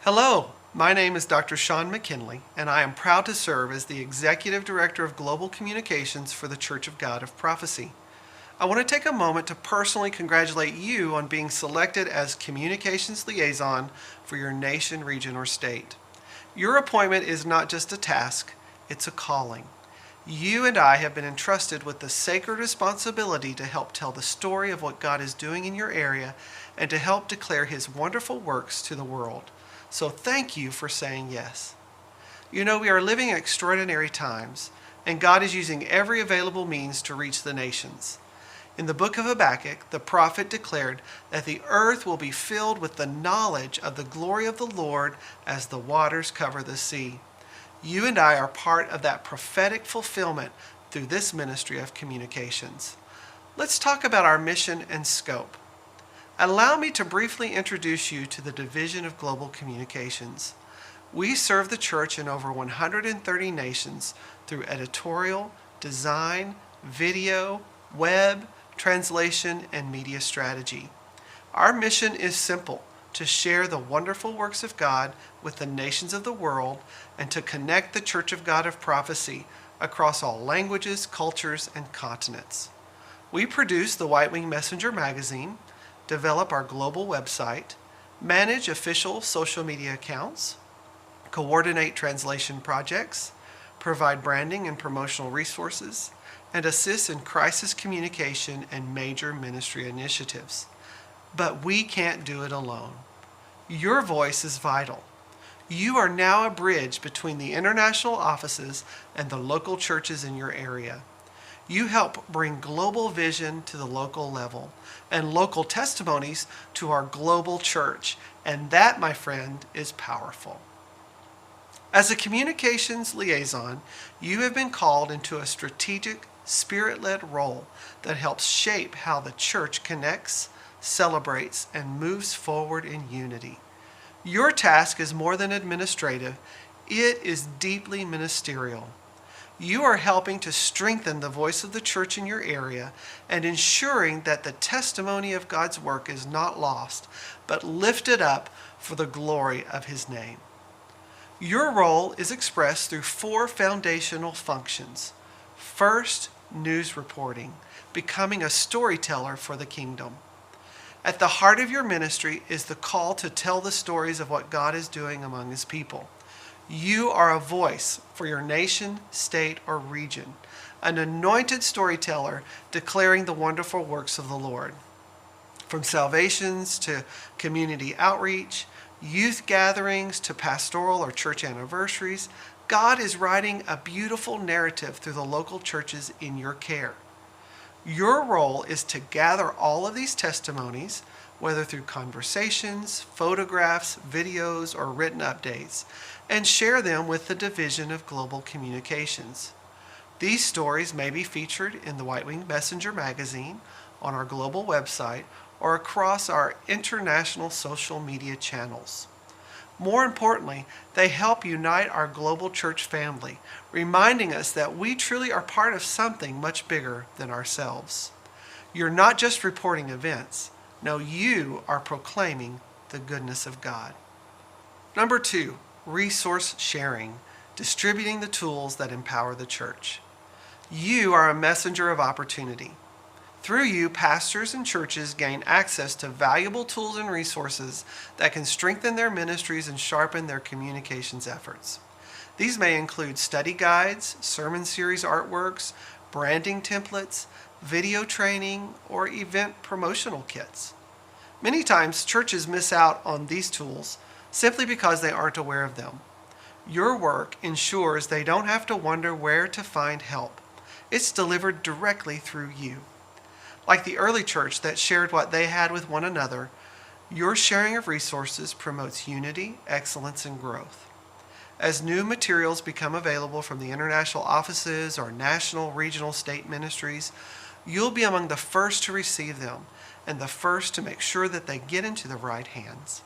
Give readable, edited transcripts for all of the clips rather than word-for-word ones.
Hello, my name is Dr. Sean McKinley, and I am proud to serve as the Executive Director of Global Communications for the Church of God of Prophecy. I want to take a moment to personally congratulate you on being selected as Communications Liaison for your nation, region, or state. Your appointment is not just a task, it's a calling. You and I have been entrusted with the sacred responsibility to help tell the story of what God is doing in your area and to help declare His wonderful works to the world. So thank you for saying yes. You know, we are living in extraordinary times, and God is using every available means to reach the nations. In the book of Habakkuk, the prophet declared that the earth will be filled with the knowledge of the glory of the Lord as the waters cover the sea. You and I are part of that prophetic fulfillment through this ministry of communications. Let's talk about our mission and scope. Allow me to briefly introduce you to the Division of Global Communications. We serve the church in over 130 nations through editorial, design, video, web, translation, and media strategy. Our mission is simple: to share the wonderful works of God with the nations of the world and to connect the Church of God of Prophecy across all languages, cultures, and continents. We produce the White Wing Messenger magazine, develop our global website, manage official social media accounts, coordinate translation projects, provide branding and promotional resources, and assist in crisis communication and major ministry initiatives. But we can't do it alone. Your voice is vital. You are now a bridge between the international offices and the local churches in your area. You help bring global vision to the local level and local testimonies to our global church. And that, my friend, is powerful. As a communications liaison, you have been called into a strategic, spirit-led role that helps shape how the church connects, celebrates, and moves forward in unity. Your task is more than administrative, it is deeply ministerial. You are helping to strengthen the voice of the church in your area and ensuring that the testimony of God's work is not lost, but lifted up for the glory of His name. Your role is expressed through 4 foundational functions. First, news reporting, becoming a storyteller for the kingdom. At the heart of your ministry is the call to tell the stories of what God is doing among His people. You are a voice for your nation, state, or region, an anointed storyteller declaring the wonderful works of the Lord. From salvations to community outreach, youth gatherings to pastoral or church anniversaries, God is writing a beautiful narrative through the local churches in your care. Your role is to gather all of these testimonies, whether through conversations, photographs, videos, or written updates, and share them with the Division of Global Communications. These stories may be featured in the White Wing Messenger magazine, on our global website, or across our international social media channels. More importantly, they help unite our global church family, reminding us that we truly are part of something much bigger than ourselves. You're not just reporting events. No, you are proclaiming the goodness of God. Number 2, resource sharing, distributing the tools that empower the church. You are a messenger of opportunity. Through you, pastors and churches gain access to valuable tools and resources that can strengthen their ministries and sharpen their communications efforts. These may include study guides, sermon series artworks, branding templates, video training, or event promotional kits. Many times, churches miss out on these tools simply because they aren't aware of them. Your work ensures they don't have to wonder where to find help. It's delivered directly through you. Like the early church that shared what they had with one another, your sharing of resources promotes unity, excellence, and growth. As new materials become available from the international offices or national, regional, state ministries, you'll be among the first to receive them and the first to make sure that they get into the right hands.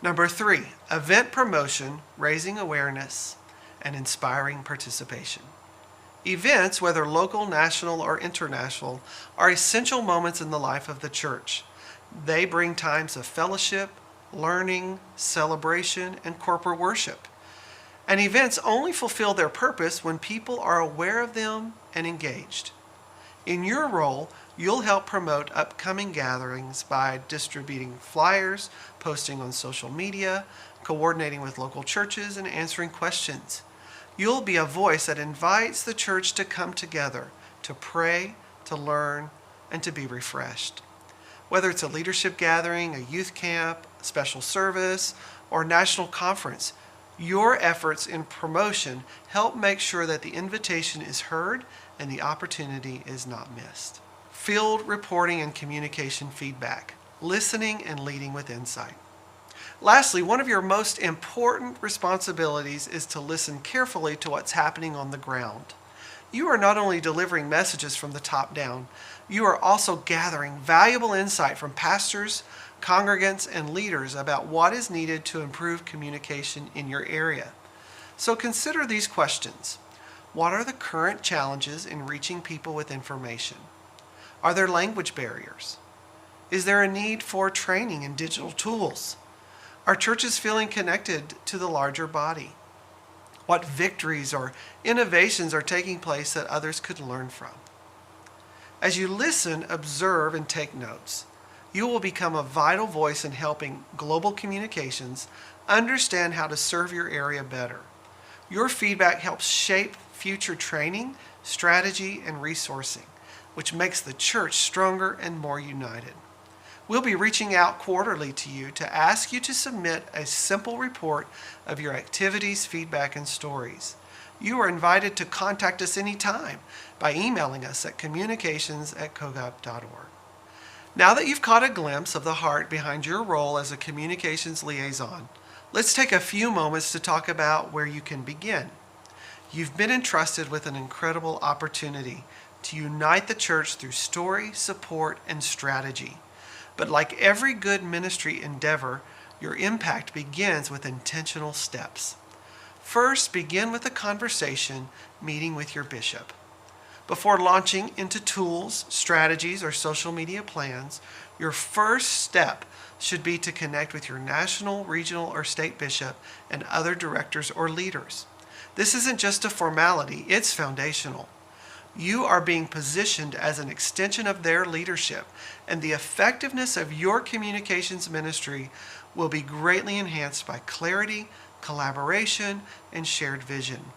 Number 3, event promotion, raising awareness, and inspiring participation. Events, whether local, national, or international, are essential moments in the life of the church. They bring times of fellowship, learning, celebration, and corporate worship. And events only fulfill their purpose when people are aware of them and engaged. In your role, you'll help promote upcoming gatherings by distributing flyers, posting on social media, coordinating with local churches, and answering questions. You'll be a voice that invites the church to come together, to pray, to learn, and to be refreshed. Whether it's a leadership gathering, a youth camp, a special service, or national conference, your efforts in promotion help make sure that the invitation is heard and the opportunity is not missed. Field reporting and communication feedback, listening and leading with insight. Lastly, one of your most important responsibilities is to listen carefully to what's happening on the ground. You are not only delivering messages from the top down, you are also gathering valuable insight from pastors, congregants, and leaders about what is needed to improve communication in your area. So consider these questions. What are the current challenges in reaching people with information? Are there language barriers? Is there a need for training in digital tools? Are churches feeling connected to the larger body? What victories or innovations are taking place that others could learn from? As you listen, observe, and take notes, you will become a vital voice in helping global communications understand how to serve your area better. Your feedback helps shape future training, strategy, and resourcing, which makes the church stronger and more united. We'll be reaching out quarterly to you to ask you to submit a simple report of your activities, feedback, and stories. You are invited to contact us anytime by emailing us at communications@cogop.org. Now that you've caught a glimpse of the heart behind your role as a communications liaison, let's take a few moments to talk about where you can begin. You've been entrusted with an incredible opportunity to unite the church through story, support, and strategy. But like every good ministry endeavor, your impact begins with intentional steps. First, begin with a conversation meeting with your bishop. Before launching into tools, strategies, or social media plans, your first step should be to connect with your national, regional, or state bishop and other directors or leaders. This isn't just a formality, it's foundational. You are being positioned as an extension of their leadership, and the effectiveness of your communications ministry will be greatly enhanced by clarity, collaboration, and shared vision.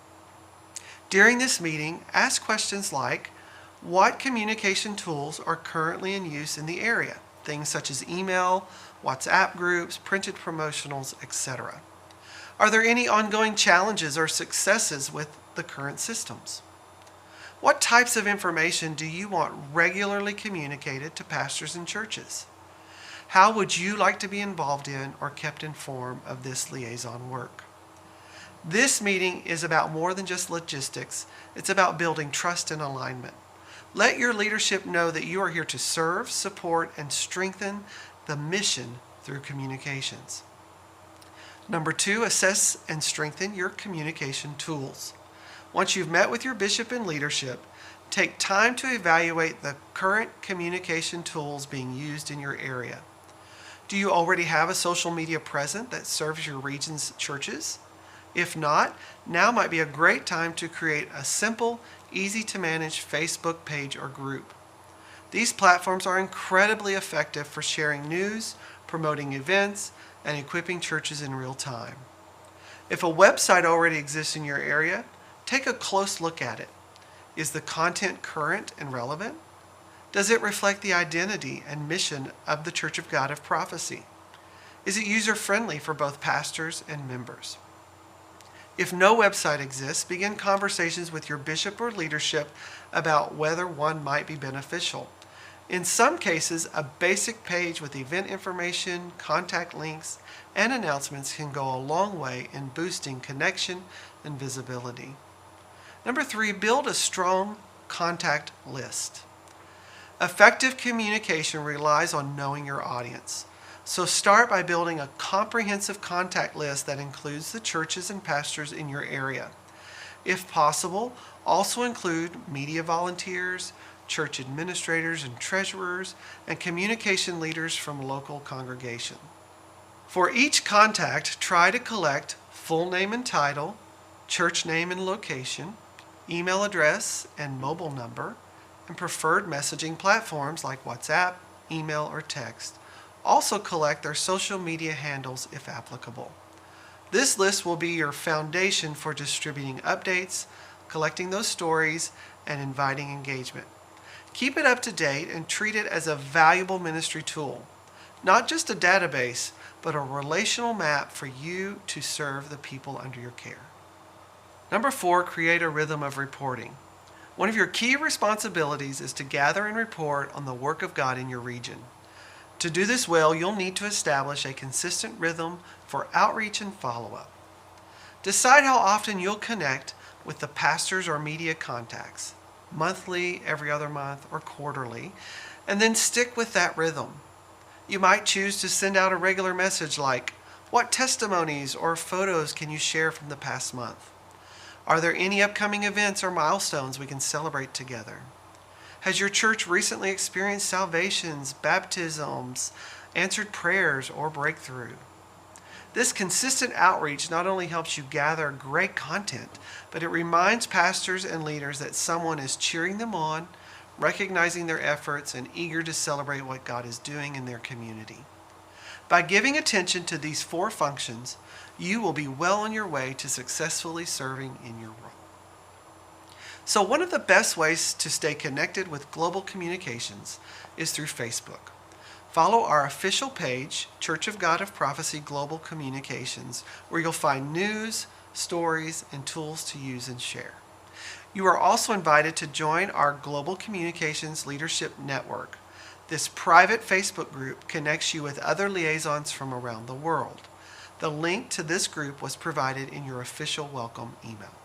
During this meeting, ask questions like, what communication tools are currently in use in the area? Things such as email, WhatsApp groups, printed promotionals, etc. Are there any ongoing challenges or successes with the current systems? What types of information do you want regularly communicated to pastors and churches? How would you like to be involved in or kept informed of this liaison work? This meeting is about more than just logistics. It's about building trust and alignment. Let your leadership know that you are here to serve, support, and strengthen the mission through communications. Number 2, assess and strengthen your communication tools. Once you've met with your bishop and leadership, take time to evaluate the current communication tools being used in your area. Do you already have a social media presence that serves your region's churches? If not, now might be a great time to create a simple, easy-to-manage Facebook page or group. These platforms are incredibly effective for sharing news, promoting events, and equipping churches in real time. If a website already exists in your area, take a close look at it. Is the content current and relevant? Does it reflect the identity and mission of the Church of God of Prophecy? Is it user-friendly for both pastors and members? If no website exists, begin conversations with your bishop or leadership about whether one might be beneficial. In some cases, a basic page with event information, contact links, and announcements can go a long way in boosting connection and visibility. Number 3, build a strong contact list. Effective communication relies on knowing your audience. So start by building a comprehensive contact list that includes the churches and pastors in your area. If possible, also include media volunteers, church administrators and treasurers, and communication leaders from local congregation. For each contact, try to collect full name and title, church name and location, email address and mobile number, and preferred messaging platforms like WhatsApp, email, or text. Also collect their social media handles if applicable. This list will be your foundation for distributing updates, collecting those stories, and inviting engagement. Keep it up to date and treat it as a valuable ministry tool. Not just a database, but a relational map for you to serve the people under your care. Number 4, create a rhythm of reporting. One of your key responsibilities is to gather and report on the work of God in your region. To do this well, you'll need to establish a consistent rhythm for outreach and follow-up. Decide how often you'll connect with the pastors or media contacts, monthly, every other month, or quarterly, and then stick with that rhythm. You might choose to send out a regular message like, "What testimonies or photos can you share from the past month? Are there any upcoming events or milestones we can celebrate together? Has your church recently experienced salvations, baptisms, answered prayers, or breakthrough?" This consistent outreach not only helps you gather great content, but it reminds pastors and leaders that someone is cheering them on, recognizing their efforts, and eager to celebrate what God is doing in their community. By giving attention to these 4 functions, you will be well on your way to successfully serving in your role. So one of the best ways to stay connected with Global Communications is through Facebook. Follow our official page, Church of God of Prophecy Global Communications, where you'll find news, stories, and tools to use and share. You are also invited to join our Global Communications Leadership Network. This private Facebook group connects you with other liaisons from around the world. The link to this group was provided in your official welcome email.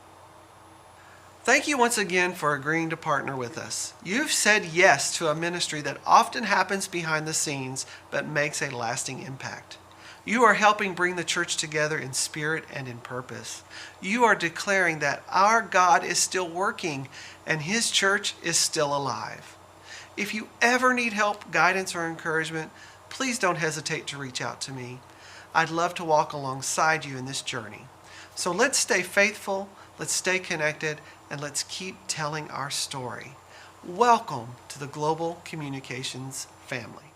Thank you once again for agreeing to partner with us. You've said yes to a ministry that often happens behind the scenes but makes a lasting impact. You are helping bring the church together in spirit and in purpose. You are declaring that our God is still working and His church is still alive. If you ever need help, guidance, or encouragement, please don't hesitate to reach out to me. I'd love to walk alongside you in this journey. So let's stay faithful, let's stay connected, and let's keep telling our story. Welcome to the Global Communications family.